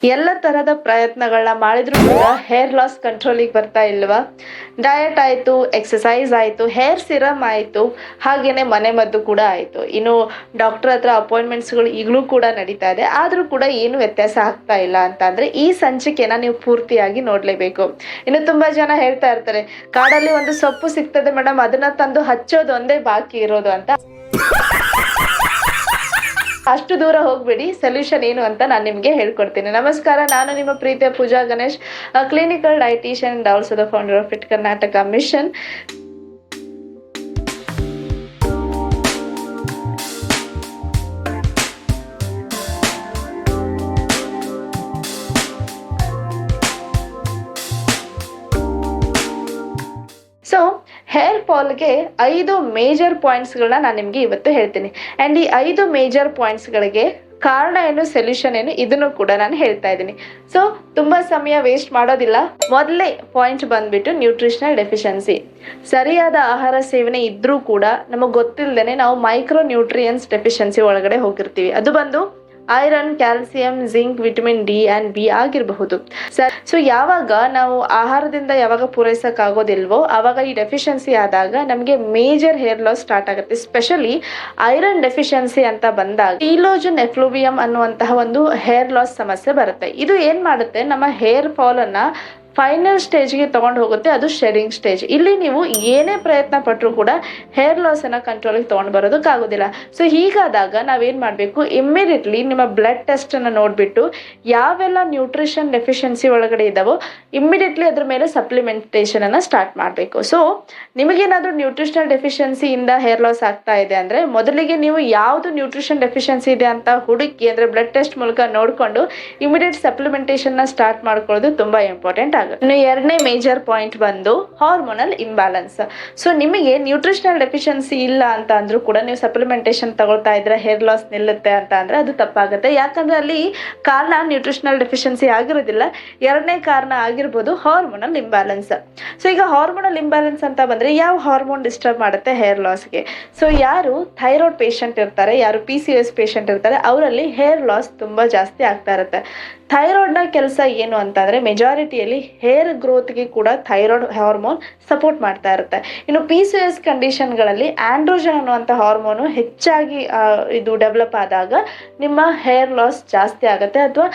ಎಲ್ಲ ತರಹದ ಪ್ರಯತ್ನಗಳನ್ನ ಮಾಡಿದ್ರು ಕೂಡ ಹೇರ್ ಲಾಸ್ ಕಂಟ್ರೋಲಿಗೆ ಬರ್ತಾ ಇಲ್ವಾ? ಡಯಟ್ ಆಯ್ತು, ಎಕ್ಸಸೈಸ್ ಆಯ್ತು, ಹೇರ್ ಸಿರಮ್ ಆಯ್ತು, ಹಾಗೇನೆ ಮನೆ ಮದ್ದು ಕೂಡ ಆಯ್ತು. ಇನ್ನು ಡಾಕ್ಟರ್ ಹತ್ರ ಅಪಾಯಿಂಟ್ಮೆಂಟ್ಸ್ಗಳು ಈಗಲೂ ಕೂಡ ನಡೀತಾ ಇದೆ. ಆದ್ರೂ ಕೂಡ ಏನು ವ್ಯತ್ಯಾಸ ಆಗ್ತಾ ಇಲ್ಲ ಅಂತ ಅಂದ್ರೆ ಈ ಸಂಚಿಕೆನ ನೀವು ಪೂರ್ತಿಯಾಗಿ ನೋಡ್ಲೇಬೇಕು. ಇನ್ನು ತುಂಬಾ ಜನ ಹೇಳ್ತಾ ಇರ್ತಾರೆ, ಕಾಡಲ್ಲಿ ಒಂದು ಸೊಪ್ಪು ಸಿಗ್ತದೆ ಮೇಡಮ್, ಅದನ್ನ ತಂದು ಹಚ್ಚೋದು ಒಂದೇ ಬಾಕಿ ಇರೋದು ಅಂತ. ಅಷ್ಟು ದೂರ ಹೋಗ್ಬೇಡಿ, ಸೊಲ್ಯೂಷನ್ ಏನು ಅಂತ ನಾನು ನಿಮಗೆ ಹೇಳ್ಕೊಡ್ತೀನಿ. ನಮಸ್ಕಾರ, ನಾನು ನಿಮ್ಮ ಪ್ರೀತಿಯ Pooja Ganesh, clinical dietitian and also the founder of fit Karnataka mission. So hair ಫಾಲ್ಗೆ 5 ಮೇಜರ್ ಪಾಯಿಂಟ್ಸ್ಗಳನ್ನ ನಾನು ನಿಮಗೆ ಇವತ್ತು ಹೇಳ್ತೀನಿ. ಆ್ಯಂಡ್ ಈ 5 ಮೇಜರ್ ಪಾಯಿಂಟ್ಸ್ಗಳಿಗೆ ಕಾರಣ ಏನು, ಸೊಲ್ಯೂಷನ್ ಏನು, ಇದನ್ನು ಕೂಡ ನಾನು ಹೇಳ್ತಾ ಇದ್ದೀನಿ. ಸೊ ತುಂಬಾ ಸಮಯ ವೇಸ್ಟ್ ಮಾಡೋದಿಲ್ಲ. ಮೊದಲೇ ಪಾಯಿಂಟ್ ಬಂದ್ಬಿಟ್ಟು ನ್ಯೂಟ್ರಿಷನಲ್ ಡೆಫಿಷಿಯನ್ಸಿ. ಸರಿಯಾದ ಆಹಾರ ಸೇವನೆ ಇದ್ರೂ ಕೂಡ ನಮಗೆ ಗೊತ್ತಿಲ್ಲದೇನೆ ನಾವು ಮೈಕ್ರೋ ನ್ಯೂಟ್ರಿಯನ್ಸ್ ಡೆಫಿಷಿಯನ್ಸಿ ಒಳಗಡೆ ಹೋಗಿರ್ತೀವಿ. ಅದು ಬಂದು iron, calcium, zinc, vitamin D and B ಆಗಿರಬಹುದು. ಸೊ ಯಾವಾಗ ನಾವು ಆಹಾರದಿಂದ ಯಾವಾಗ ಪೂರೈಸಕ್ ಆಗೋದಿಲ್ವೋ ಆವಾಗ ಈ ಡೆಫಿಷಿಯನ್ಸಿ ಆದಾಗ ನಮಗೆ ಮೇಜರ್ ಹೇರ್ ಲಾಸ್ ಸ್ಟಾರ್ಟ್ ಆಗುತ್ತೆ. ಸ್ಪೆಷಲಿ ಐರನ್ ಡೆಫಿಷಿಯನ್ಸಿ ಅಂತ ಬಂದಾಗ ಟೀಲೋಜನ್ ಎಫ್ಲೂವಿಯಂ ಅನ್ನುವಂತಹ ಒಂದು ಹೇರ್ ಲಾಸ್ ಸಮಸ್ಯೆ ಬರುತ್ತೆ. ಇದು ಏನ್ ಮಾಡುತ್ತೆ, ನಮ್ಮ ಹೇರ್ ಫಾಲ್ ಅನ್ನ ಫೈನಲ್ ಸ್ಟೇಜ್ಗೆ ತಗೊಂಡು ಹೋಗುತ್ತೆ. ಅದು ಶೆಡಿಂಗ್ ಸ್ಟೇಜ್. ಇಲ್ಲಿ ನೀವು ಏನೇ ಪ್ರಯತ್ನ ಪಟ್ಟರು ಕೂಡ ಹೇರ್ ಲಾಸ್ ಅನ್ನ ಕಂಟ್ರೋಲಿಗೆ ತಗೊಂಡು ಬರೋದಕ್ಕಾಗೋದಿಲ್ಲ. ಸೊ ಹೀಗಾದಾಗ ನಾವೇನ್ ಮಾಡಬೇಕು, ಇಮ್ಮಿಡಿಯೇಟ್ಲಿ ನಿಮ್ಮ ಬ್ಲಡ್ ಟೆಸ್ಟ್ ಅನ್ನ ನೋಡ್ಬಿಟ್ಟು ಯಾವೆಲ್ಲ ನ್ಯೂಟ್ರಿಷನ್ ಡೆಫಿಷಿಯನ್ಸಿ ಒಳಗಡೆ ಇದಾವೋ ಇಮ್ಮಿಡಿಯೇಟ್ಲಿ ಅದ್ರ ಮೇಲೆ ಸಪ್ಲಿಮೆಂಟೇಷನ್ ಅನ್ನ ಸ್ಟಾರ್ಟ್ ಮಾಡಬೇಕು. ಸೊ ನಿಮಗೇನಾದ್ರೂ ನ್ಯೂಟ್ರಿಷನಲ್ ಡೆಫಿಷಿಯನ್ಸಿ ಇಂದ ಹೇರ್ ಲಾಸ್ ಆಗ್ತಾ ಇದೆ ಅಂದ್ರೆ ಮೊದಲಿಗೆ ನೀವು ಯಾವ್ದು ನ್ಯೂಟ್ರಿಷನ್ ಡೆಫಿಷಿಯನ್ಸಿ ಇದೆ ಅಂತ ಹುಡುಕಿ, ಅಂದ್ರೆ ಬ್ಲಡ್ ಟೆಸ್ಟ್ ಮೂಲಕ ನೋಡ್ಕೊಂಡು ಇಮಿಡಿಯೇಟ್ ಸಪ್ಲಿಮೆಂಟೇಷನ್ ನ ಸ್ಟಾರ್ಟ್ ಮಾಡ್ಕೊಳ್ಳೋದು ತುಂಬಾ ಇಂಪಾರ್ಟೆಂಟ್ ಆಗುತ್ತೆ. ಇನ್ನು ಎರಡನೇ ಮೇಜರ್ ಪಾಯಿಂಟ್ ಬಂದು ಹಾರ್ಮೋನಲ್ ಇಂಬ್ಯಾಲೆನ್ಸ್. ಸೊ ನಿಮಗೆ ನ್ಯೂಟ್ರಿಷನಲ್ ಡೆಫಿಷಿಯನ್ಸಿ ಇಲ್ಲ ಅಂತ ಅಂದ್ರೂ ಕೂಡ ನೀವು ಸಪ್ಲಿಮೆಂಟೇಷನ್ ತಗೊಳ್ತಾ ಇದ್ರೆ ಹೇರ್ ಲಾಸ್ ನಿಲ್ಲುತ್ತೆ ಅಂತ ಅಂದ್ರೆ ಅದು ತಪ್ಪಾಗುತ್ತೆ. ಯಾಕಂದ್ರೆ ಅಲ್ಲಿ ಕಾರಣ ನ್ಯೂಟ್ರಿಷನಲ್ ಡೆಫಿಷಿಯನ್ಸಿ ಆಗಿರೋದಿಲ್ಲ, ಎರಡನೇ ಕಾರಣ ಆಗಿರ್ಬೋದು ಹಾರ್ಮೋನಲ್ ಇಂಬ್ಯಾಲೆನ್ಸ್. ಸೊ ಈಗ ಹಾರ್ಮೋನಲ್ ಇಂಬ್ಯಾಲೆನ್ಸ್ ಅಂತ ಬಂದ್ರೆ ಯಾವ ಹಾರ್ಮೋನ್ ಡಿಸ್ಟರ್ಬ್ ಮಾಡುತ್ತೆ ಹೇರ್ ಲಾಸ್ಗೆ? ಸೊ ಯಾರು ಥೈರಾಯ್ಡ್ ಪೇಷಂಟ್ ಇರ್ತಾರೆ, ಯಾರು PCOS ಪೇಷಂಟ್ ಇರ್ತಾರೆ, ಅವರಲ್ಲಿ ಹೇರ್ ಲಾಸ್ ತುಂಬಾ ಜಾಸ್ತಿ ಆಗ್ತಾ ಇರುತ್ತೆ. ಥೈರಾಯ್ಡ್ನ ಕೆಲಸ ಏನು ಅಂತಂದ್ರೆ ಮೆಜಾರಿಟಿಯಲ್ಲಿ ಹೇರ್ ಗ್ರೋತ್ಗೆ ಕೂಡ ಥೈರಾಯ್ಡ್ ಹಾರ್ಮೋನ್ ಸಪೋರ್ಟ್ ಮಾಡ್ತಾ ಇರುತ್ತೆ. ಇನ್ನು PCOS ಕಂಡೀಷನ್ಗಳಲ್ಲಿ ಆಂಡ್ರೋಜನ್ ಅನ್ನುವಂಥ ಹಾರ್ಮೋನು ಹೆಚ್ಚಾಗಿ ಇದು ಡೆವಲಪ್ ಆದಾಗ ನಿಮ್ಮ ಹೇರ್ ಲಾಸ್ ಜಾಸ್ತಿ ಆಗುತ್ತೆ, ಅಥವಾ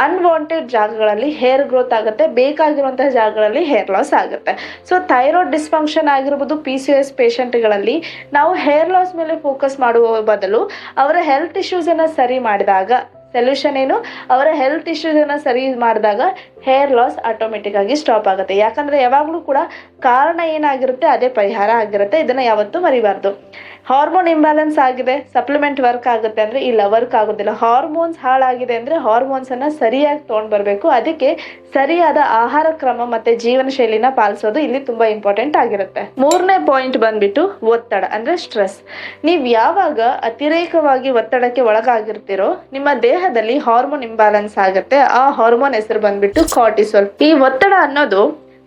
ಅನ್ವಾಂಟೆಡ್ ಜಾಗಗಳಲ್ಲಿ ಹೇರ್ ಗ್ರೋತ್ ಆಗುತ್ತೆ, ಬೇಕಾಗಿರುವಂತಹ ಜಾಗಗಳಲ್ಲಿ ಹೇರ್ ಲಾಸ್ ಆಗುತ್ತೆ. ಸೊ ಥೈರಾಯ್ಡ್ ಡಿಸ್ಫಂಕ್ಷನ್ ಆಗಿರ್ಬೋದು PCOS ಪೇಷಂಟ್ಗಳಲ್ಲಿ ನಾವು ಹೇರ್ ಲಾಸ್ ಮೇಲೆ ಫೋಕಸ್ ಮಾಡುವ ಬದಲು ಅವರ ಹೆಲ್ತ್ ಇಶ್ಯೂಸ್ ಅನ್ನ ಸರಿ ಮಾಡಿದಾಗ, ಸೊಲ್ಯೂಷನ್ ಏನು, ಅವರ ಹೆಲ್ತ್ ಇಶ್ಯೂಸ್ ಅನ್ನ ಸರಿ ಮಾಡಿದಾಗ ಹೇರ್ ಲಾಸ್ ಆಟೋಮೆಟಿಕ್ ಆಗಿ ಸ್ಟಾಪ್ ಆಗುತ್ತೆ. ಯಾಕಂದ್ರೆ ಯಾವಾಗಲೂ ಕೂಡ ಕಾರಣ ಏನಾಗಿರುತ್ತೆ ಅದೇ ಪರಿಹಾರ ಆಗಿರುತ್ತೆ. ಇದನ್ನ ಯಾವತ್ತೂ ಮರಿಬಾರ್ದು. ಹಾರ್ಮೋನ್ ಇಂಬ್ಯಾಲೆನ್ಸ್ ಆಗಿದೆ, ಸಪ್ಲಿಮೆಂಟ್ ವರ್ಕ್ ಆಗುತ್ತೆ ಅಂದ್ರೆ ಇಲ್ಲ, ವರ್ಕ್ ಆಗೋದಿಲ್ಲ. ಹಾರ್ಮೋನ್ಸ್ ಹಾಳಾಗಿದೆ ಅಂದ್ರೆ ಹಾರ್ಮೋನ್ಸ್ ಅನ್ನ ಸರಿಯಾಗಿ ತಗೊಂಡ್ ಬರ್ಬೇಕು. ಅದಕ್ಕೆ ಸರಿಯಾದ ಆಹಾರ ಕ್ರಮ ಮತ್ತೆ ಜೀವನ ಶೈಲಿನ ಪಾಲಿಸೋದು ಇಲ್ಲಿ ತುಂಬಾ ಇಂಪಾರ್ಟೆಂಟ್ ಆಗಿರುತ್ತೆ. ಮೂರನೇ ಪಾಯಿಂಟ್ ಬಂದ್ಬಿಟ್ಟು ಒತ್ತಡ ಅಂದ್ರೆ ಸ್ಟ್ರೆಸ್. ನೀವ್ ಯಾವಾಗ ಅತಿರೇಕವಾಗಿ ಒತ್ತಡಕ್ಕೆ ಒಳಗಾಗಿರ್ತೀರೋ ನಿಮ್ಮ ದೇಹದಲ್ಲಿ ಹಾರ್ಮೋನ್ ಇಂಬ್ಯಾಲೆನ್ಸ್ ಆಗುತ್ತೆ. ಆ ಹಾರ್ಮೋನ್ ಹೆಸರು ಬಂದ್ಬಿಟ್ಟು ಕಾರ್ಟಿಸೋಲ್. ಈ ಒತ್ತಡ ಅನ್ನೋದು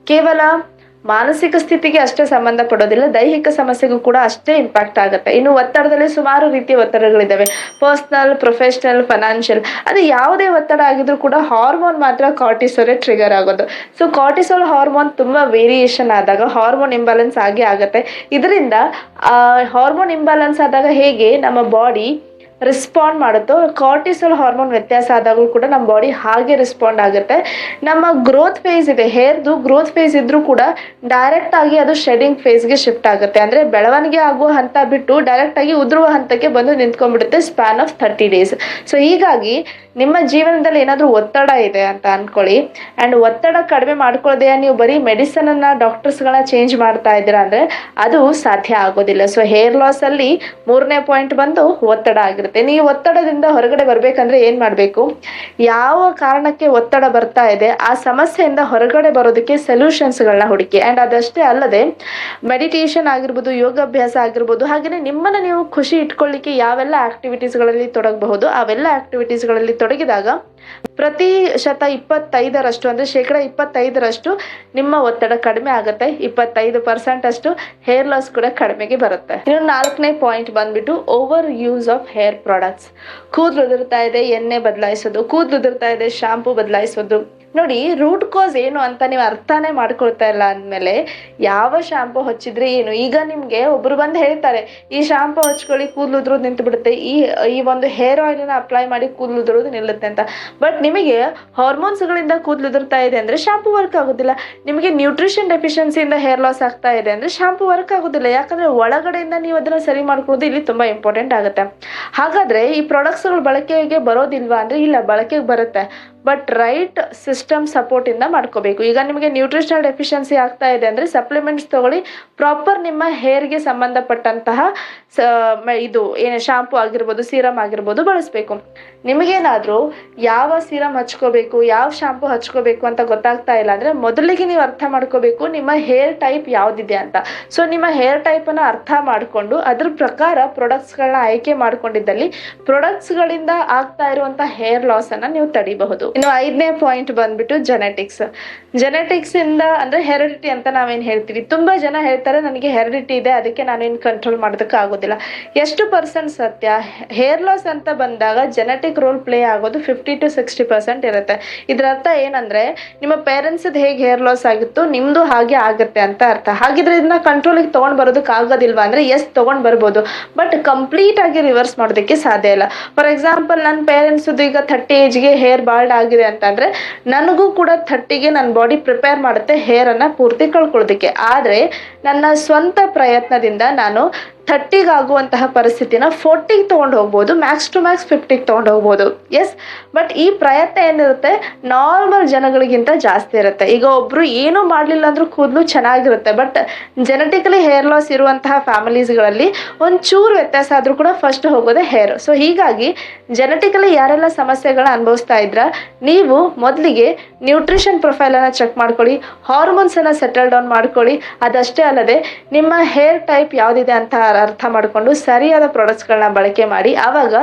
ಕೇವಲ ಮಾನಸಿಕ ಸ್ಥಿತಿಗೆ ಅಷ್ಟೇ ಸಂಬಂಧ ಪಡೋದಿಲ್ಲ, ದೈಹಿಕ ಸಮಸ್ಯೆಗೂ ಕೂಡ ಅಷ್ಟೇ ಇಂಪ್ಯಾಕ್ಟ್ ಆಗುತ್ತೆ. ಇನ್ನು ಒತ್ತಡದಲ್ಲಿ ಸುಮಾರು ರೀತಿಯ ಒತ್ತಡಗಳಿದಾವೆ, ಪರ್ಸನಲ್, ಪ್ರೊಫೆಷನಲ್, ಫೈನಾನ್ಷಿಯಲ್. ಅದು ಯಾವುದೇ ಒತ್ತಡ ಆಗಿದ್ರು ಕೂಡ ಹಾರ್ಮೋನ್ ಮಾತ್ರ ಕಾರ್ಟಿಸೋಲ್ ಟ್ರಿಗರ್ ಆಗೋದು. ಸೊ ಕಾರ್ಟಿಸೋಲ್ ಹಾರ್ಮೋನ್ ತುಂಬಾ ವೇರಿಯೇಷನ್ ಆದಾಗ ಹಾರ್ಮೋನ್ ಇಂಬ್ಯಾಲೆನ್ಸ್ ಆಗೇ ಆಗುತ್ತೆ. ಇದರಿಂದ ಹಾರ್ಮೋನ್ ಇಂಬ್ಯಾಲೆನ್ಸ್ ಆದಾಗ ಹೇಗೆ ನಮ್ಮ ಬಾಡಿ ರೆಸ್ಪಾಂಡ್ ಮಾಡುತ್ತೋ, ಕಾರ್ಟಿಸೋಲ್ ಹಾರ್ಮೋನ್ ವ್ಯತ್ಯಾಸ ಆದಾಗೂ ಕೂಡ ನಮ್ಮ ಬಾಡಿ ಹಾಗೆ ರೆಸ್ಪಾಂಡ್ ಆಗುತ್ತೆ. ನಮ್ಮ ಗ್ರೋತ್ ಫೇಸ್ ಇದೆ, ಹೇರ್ದು ಗ್ರೋತ್ ಫೇಸ್ ಇದ್ರೂ ಕೂಡ ಡೈರೆಕ್ಟ್ ಆಗಿ ಅದು ಶೆಡಿಂಗ್ ಫೇಸ್ಗೆ ಶಿಫ್ಟ್ ಆಗುತ್ತೆ. ಅಂದ್ರೆ ಬೆಳವಣಿಗೆ ಆಗುವ ಹಂತ ಬಿಟ್ಟು ಡೈರೆಕ್ಟ್ ಆಗಿ ಉದುರುವ ಹಂತಕ್ಕೆ ಬಂದು ನಿಂತ್ಕೊಂಡ್ಬಿಡುತ್ತೆ ಸ್ಪ್ಯಾನ್ ಆಫ್ 30 days. ಸೊ ಹೀಗಾಗಿ ನಿಮ್ಮ ಜೀವನದಲ್ಲಿ ಏನಾದ್ರೂ ಒತ್ತಡ ಇದೆ ಅಂತ ಅನ್ಕೊಳ್ಳಿ, ಅಂಡ್ ಒತ್ತಡ ಕಡಿಮೆ ಮಾಡ್ಕೊಳ್ಳದೆ ನೀವು ಬರೀ ಮೆಡಿಸನ್ ಅನ್ನ, ಡಾಕ್ಟರ್ಸ್ಗಳನ್ನ ಚೇಂಜ್ ಮಾಡ್ತಾ ಇದ್ದೀರಾ ಅಂದ್ರೆ ಅದು ಸಾಧ್ಯ ಆಗೋದಿಲ್ಲ. ಸೊ ಹೇರ್ ಲಾಸ್ ಅಲ್ಲಿ ಮೂರನೇ ಪಾಯಿಂಟ್ ಬಂದು ಒತ್ತಡ ಆಗಿರುತ್ತೆ. ನೀವು ಒತ್ತಡದಿಂದ ಹೊರಗಡೆ ಬರ್ಬೇಕಂದ್ರೆ ಏನ್ ಮಾಡ್ಬೇಕು, ಯಾವ ಕಾರಣಕ್ಕೆ ಒತ್ತಡ ಬರ್ತಾ ಇದೆ ಆ ಸಮಸ್ಯೆಯಿಂದ ಹೊರಗಡೆ ಬರೋದಕ್ಕೆ ಸೊಲ್ಯೂಷನ್ಸ್ ಗಳನ್ನ ಹುಡುಕಿ. ಅಂಡ್ ಅದಷ್ಟೇ ಅಲ್ಲದೆ ಮೆಡಿಟೇಷನ್ ಆಗಿರ್ಬೋದು, ಯೋಗಾಭ್ಯಾಸ ಆಗಿರ್ಬೋದು, ಹಾಗೆಯೇ ನಿಮ್ಮನ್ನ ನೀವು ಖುಷಿ ಇಟ್ಕೊಳ್ಳಿಕ್ಕೆ ಯಾವೆಲ್ಲ ಆಕ್ಟಿವಿಟೀಸ್ ಗಳಲ್ಲಿ ತೊಡಗಬಹುದು, ಅವೆಲ್ಲ ಆಕ್ಟಿವಿಟೀಸ್ ಗಳಲ್ಲಿ ತೊಡಗಿದಾಗ ಪ್ರತಿಶತ 25ರಷ್ಟು ಅಂದರೆ ಶೇಕಡ 25ರಷ್ಟು ನಿಮ್ಮ ಒತ್ತಡ ಕಡಿಮೆ ಆಗುತ್ತೆ. 25% ಅಷ್ಟು ಹೇರ್ ಲಾಸ್ ಕೂಡ ಕಡಿಮೆಗೆ ಬರುತ್ತೆ. ಇನ್ನು 4ನೇ ಪಾಯಿಂಟ್ ಬಂದ್ಬಿಟ್ಟು over use of hair products. ಕೂದಲು ಉದುರ್ತಾ ಇದೆ, ಎಣ್ಣೆ ಬದಲಾಯಿಸೋದು, ಕೂದಲು ಉದುರ್ತಾ ಇದೆ, ಶಾಂಪೂ ಬದಲಾಯಿಸೋದು. ನೋಡಿ, ರೂಟ್ ಕಾಸ್ ಏನು ಅಂತ ನೀವು ಅರ್ಥನೇ ಮಾಡ್ಕೊಳ್ತಾ ಇಲ್ಲ ಅಂದಮೇಲೆ ಯಾವ ಶಾಂಪೂ ಹಚ್ಚಿದ್ರೆ ಏನು. ಈಗ ನಿಮಗೆ ಒಬ್ರು ಬಂದು ಹೇಳ್ತಾರೆ ಈ ಶಾಂಪೂ ಹಚ್ಕೊಳ್ಳಿ ಕೂದಲು ಉದುರೋದು ನಿಂತು ಬಿಡುತ್ತೆ, ಈ ಒಂದು ಹೇರ್ ಆಯಿಲ್ನ ಅಪ್ಲೈ ಮಾಡಿ ಕೂದಲು ಉದುರೋದು ನಿಲ್ಲುತ್ತೆ ಅಂತ. ಬಟ್ ನಿಮಗೆ ಹಾರ್ಮೋನ್ಸ್ಗಳಿಂದ ಕೂದಲು ಉದುರ್ತಾ ಇದೆ ಅಂದರೆ ಶಾಂಪೂ ವರ್ಕ್ ಆಗೋದಿಲ್ಲ. ನಿಮಗೆ ನ್ಯೂಟ್ರಿಷನ್ ಡೆಫಿಷಿಯನ್ಸಿಯಿಂದ ಹೇರ್ ಲಾಸ್ ಆಗ್ತಾ ಇದೆ ಅಂದರೆ ಶಾಂಪೂ ವರ್ಕ್ ಆಗೋದಿಲ್ಲ. ಯಾಕಂದರೆ ಒಳಗಡೆಯಿಂದ ನೀವು ಅದನ್ನು ಸರಿ ಮಾಡ್ಕೊಳ್ಳೋದು ಇಲ್ಲಿ ತುಂಬ ಇಂಪಾರ್ಟೆಂಟ್ ಆಗುತ್ತೆ. ಹಾಗಾದರೆ ಈ ಪ್ರಾಡಕ್ಟ್ಸ್ಗಳು ಬಳಕೆಗೆ ಬರೋದಿಲ್ವಾ ಅಂದರೆ ಇಲ್ಲ, ಬಳಕೆಗೆ ಬರುತ್ತೆ. ಬಟ್ ರೈಟ್ ಸಿಸ್ಟಮ್ ಸಪೋರ್ಟಿಂದ ಮಾಡ್ಕೋಬೇಕು. ಈಗ ನಿಮಗೆ ನ್ಯೂಟ್ರಿಷನಲ್ ಡೆಫಿಷಿಯನ್ಸಿ ಆಗ್ತಾ ಇದೆ ಅಂದರೆ ಸಪ್ಲಿಮೆಂಟ್ಸ್ ತಗೊಳ್ಳಿ, ಪ್ರಾಪರ್ ನಿಮ್ಮ ಹೇರ್ಗೆ ಸಂಬಂಧಪಟ್ಟಂತಹ ಇದು ಏನು ಶಾಂಪೂ ಆಗಿರ್ಬೋದು, ಸೀರಮ್ ಆಗಿರ್ಬೋದು ಬಳಸಬೇಕು. ನಿಮಗೇನಾದರೂ ಯಾವ ಸೀರಮ್ ಹಚ್ಕೋಬೇಕು, ಯಾವ ಶಾಂಪೂ ಹಚ್ಕೋಬೇಕು ಅಂತ ಗೊತ್ತಾಗ್ತಾ ಇಲ್ಲ ಅಂದರೆ ಮೊದಲಿಗೆ ನೀವು ಅರ್ಥ ಮಾಡ್ಕೋಬೇಕು ನಿಮ್ಮ ಹೇರ್ ಟೈಪ್ ಯಾವುದಿದೆ ಅಂತ. ಸೊ ನಿಮ್ಮ ಹೇರ್ ಟೈಪನ್ನು ಅರ್ಥ ಮಾಡಿಕೊಂಡು ಅದ್ರ ಪ್ರಕಾರ ಪ್ರಾಡಕ್ಟ್ಸ್ಗಳನ್ನ ಆಯ್ಕೆ ಮಾಡ್ಕೊಂಡಿದ್ದಲ್ಲಿ ಪ್ರಾಡಕ್ಟ್ಸ್ಗಳಿಂದ ಆಗ್ತಾ ಇರುವಂಥ ಹೇರ್ ಲಾಸನ್ನು ನೀವು ತಡಿಬಹುದು. ಇನ್ನು 5ನೇ ಪಾಯಿಂಟ್ ಬಂದ್ಬಿಟ್ಟು ಜೆನೆಟಿಕ್ಸ್ ಇಂದ ಅಂದ್ರೆ ಹೆರಿಡಿಟಿ ಅಂತ ನಾವೇನ್ ಹೇಳ್ತೀವಿ. ತುಂಬಾ ಜನ ಹೇಳ್ತಾರೆ ನನಗೆ ಹೆರಿಡಿಟಿ ಇದೆ, ಅದಕ್ಕೆ ನಾನೇನು ಕಂಟ್ರೋಲ್ ಮಾಡೋದಕ್ಕೆ ಆಗೋದಿಲ್ಲ. ಎಷ್ಟು % ಸತ್ಯ? ಹೇರ್ ಲಾಸ್ ಅಂತ ಬಂದಾಗ ಜೆನೆಟಿಕ್ ರೋಲ್ ಪ್ಲೇ ಆಗೋದು 50 to 60% ಇರುತ್ತೆ. ಇದ್ರ ಅರ್ಥ ಏನಂದ್ರೆ ನಿಮ್ಮ ಪೇರೆಂಟ್ಸ್ ಹೇಗೆ ಹೇರ್ ಲಾಸ್ ಆಗಿತ್ತು ನಿಮ್ದು ಹಾಗೆ ಆಗುತ್ತೆ ಅಂತ ಅರ್ಥ. ಹಾಗಿದ್ರೆ ಇದನ್ನ ಕಂಟ್ರೋಲಿಗೆ ತಗೊಂಡ್ ಬರೋದಕ್ಕೆ ಆಗೋದಿಲ್ವಾ ಅಂದ್ರೆ ಎಸ್, ತಗೊಂಡ್ ಬರ್ಬೋದು, ಬಟ್ ಕಂಪ್ಲೀಟ್ ಆಗಿ ರಿವರ್ಸ್ ಮಾಡೋದಕ್ಕೆ ಸಾಧ್ಯ ಇಲ್ಲ. ಫಾರ್ ಎಕ್ಸಾಂಪಲ್ ನನ್ನ ಪೇರೆಂಟ್ಸ್ ಈಗ 30 ಏಜ್ಗೆ ಹೇರ್ ಬಾಲ್ಡ್ ಆಗಿದೆ ಅಂತಂದ್ರೆ ನನಗೂ ಕೂಡ 30ಗೆ ನನ್ನ ಬಾಡಿ ಪ್ರಿಪೇರ್ ಮಾಡುತ್ತೆ ಹೇರ್ ಅನ್ನ ಪೂರ್ತಿ ಕಳ್ಕೊಳ್ಳೋದಕ್ಕೆ. ಆದ್ರೆ ನನ್ನ ಸ್ವಂತ ಪ್ರಯತ್ನದಿಂದ ನಾನು 30ಗೆ ಆಗುವಂತಹ ಪರಿಸ್ಥಿತಿನ 40ಗೆ ತೊಗೊಂಡು ಹೋಗ್ಬೋದು, ಮ್ಯಾಕ್ಸ್ ಟು ಮ್ಯಾಕ್ಸ್ 50ಗೆ ತೊಗೊಂಡು ಹೋಗ್ಬೋದು. ಎಸ್, ಬಟ್ ಈ ಪ್ರಯತ್ನ ಏನಿರುತ್ತೆ ನಾರ್ಮಲ್ ಜನಗಳಿಗಿಂತ ಜಾಸ್ತಿ ಇರುತ್ತೆ. ಈಗ ಒಬ್ರು ಏನೂ ಮಾಡಲಿಲ್ಲ ಅಂದ್ರೂ ಕೂದಲು ಚೆನ್ನಾಗಿರುತ್ತೆ, ಬಟ್ ಜೆನೆಟಿಕಲಿ ಹೇರ್ ಲಾಸ್ ಇರುವಂತಹ ಫ್ಯಾಮಿಲೀಸ್ಗಳಲ್ಲಿ ಒಂಚೂರು ವ್ಯತ್ಯಾಸ ಆದರೂ ಕೂಡ ಫಸ್ಟ್ ಹೋಗೋದೇ ಹೇರ್. ಸೊ ಹೀಗಾಗಿ ಜೆನೆಟಿಕಲಿ ಯಾರೆಲ್ಲ ಸಮಸ್ಯೆಗಳನ್ನ ಅನುಭವಿಸ್ತಾ ಇದ್ರ ನೀವು ಮೊದಲಿಗೆ ನ್ಯೂಟ್ರಿಷನ್ ಪ್ರೊಫೈಲನ್ನು ಚೆಕ್ ಮಾಡ್ಕೊಳ್ಳಿ, ಹಾರ್ಮೋನ್ಸನ್ನು ಸೆಟಲ್ ಡೌನ್ ಮಾಡ್ಕೊಳ್ಳಿ. ಅದಷ್ಟೇ ಅಲ್ಲದೆ ನಿಮ್ಮ ಹೇರ್ ಟೈಪ್ ಯಾವುದಿದೆ ಅಂತ ಅರ್ಥ ಮಾಡಿಕೊಂಡು ಸರಿಯಾದ ಪ್ರಾಡಕ್ಟ್ಸ್ಗಳನ್ನ ಬಳಕೆ ಮಾಡಿ. ಆವಾಗ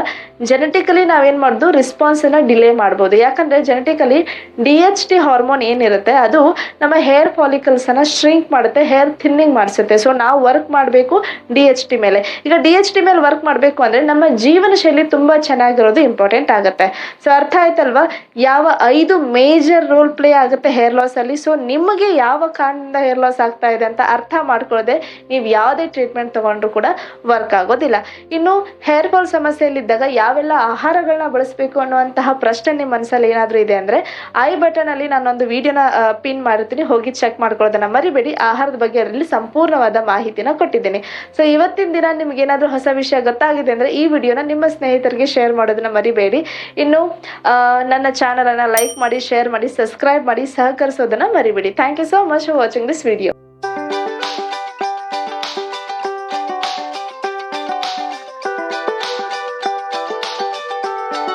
ಜೆನೆಟಿಕಲಿ ನಾವೇನು ಮಾಡೋದು ರೆಸ್ಪಾನ್ಸನ್ನು ಡಿಲೇ ಮಾಡ್ಬೋದು. ಯಾಕಂದರೆ ಜೆನೆಟಿಕಲಿ DHT ಹಾರ್ಮೋನ್ ಏನಿರುತ್ತೆ ಅದು ನಮ್ಮ ಹೇರ್ ಫಾಲಿಕಲ್ಸನ್ನು ಶ್ರಿಂಕ್ ಮಾಡುತ್ತೆ, ಹೇರ್ ಥಿನ್ನಿಂಗ್ ಮಾಡಿಸುತ್ತೆ. ಸೊ ನಾವು ವರ್ಕ್ ಮಾಡಬೇಕು DHT ಮೇಲೆ. ಈಗ DHT ಮೇಲೆ ವರ್ಕ್ ಮಾಡಬೇಕು ಅಂದರೆ ನಮ್ಮ ಜೀವನ ಶೈಲಿ ತುಂಬ ಚೆನ್ನಾಗಿರೋದು ಇಂಪಾರ್ಟೆಂಟ್ ಆಗುತ್ತೆ. ಸೊ ಅರ್ಥ ಆಯ್ತಲ್ವಾ ಯಾವ 5 ಮೇಜರ್ ರೋಲ್ ಪ್ಲೇ ಆಗುತ್ತೆ ಹೇರ್ ಲಾಸಲ್ಲಿ. ಸೊ ನಿಮಗೆ ಯಾವ ಕಾರಣದಿಂದ ಹೇರ್ ಲಾಸ್ ಆಗ್ತಾ ಇದೆ ಅಂತ ಅರ್ಥ ಮಾಡ್ಕೊಳ್ಳದೆ ನೀವು ಯಾವುದೇ ಟ್ರೀಟ್ಮೆಂಟ್ ತಗೊಂಡ್ರು ಕೂಡ ವರ್ಕ್ ಆಗೋದಿಲ್ಲ. ಇನ್ನು ಹೇರ್ ಫಾಲ್ ಸಮಸ್ಯೆಯಲ್ಲಿದ್ದಾಗ ಯಾವೆಲ್ಲ ಆಹಾರಗಳನ್ನ ಬಳಸಬೇಕು ಅನ್ನುವಂತಹ ಪ್ರಶ್ನೆ ನಿಮ್ಮ ಮನಸ್ಸಲ್ಲಿ ಏನಾದರೂ ಇದೆ ಅಂದರೆ ಐ ಬಟನ್ ಅಲ್ಲಿ ನಾನೊಂದು ವಿಡಿಯೋನ ಪಿನ್ ಮಾಡಿರ್ತೀನಿ, ಹೋಗಿ ಚೆಕ್ ಮಾಡ್ಕೊಳ್ಳೋದನ್ನ ಮರಿಬೇಡಿ. ಆಹಾರದ ಬಗ್ಗೆ ಅದರಲ್ಲಿ ಸಂಪೂರ್ಣವಾದ ಮಾಹಿತಿನ ಕೊಟ್ಟಿದ್ದೀನಿ. ಸೊ ಇವತ್ತಿನ ದಿನ ನಿಮ್ಗೆ ಏನಾದರೂ ಹೊಸ ವಿಷಯ ಗೊತ್ತಾಗಿದೆ ಅಂದರೆ ಈ ವಿಡಿಯೋನ ನಿಮ್ಮ ಸ್ನೇಹಿತರಿಗೆ ಶೇರ್ ಮಾಡೋದನ್ನ ಮರಿಬೇಡಿ. ಇನ್ನು ನನ್ನ ಚಾನಲನ್ನು ಲೈಕ್ ಮಾಡಿ, ಶೇರ್ ಮಾಡಿ, ಸಬ್ಸ್ಕ್ರೈಬ್ ಮಾಡಿ, ಸಹಕರಿಸೋದನ್ನ ಮರಿಬೇಡಿ. Thank you so much for watching this video.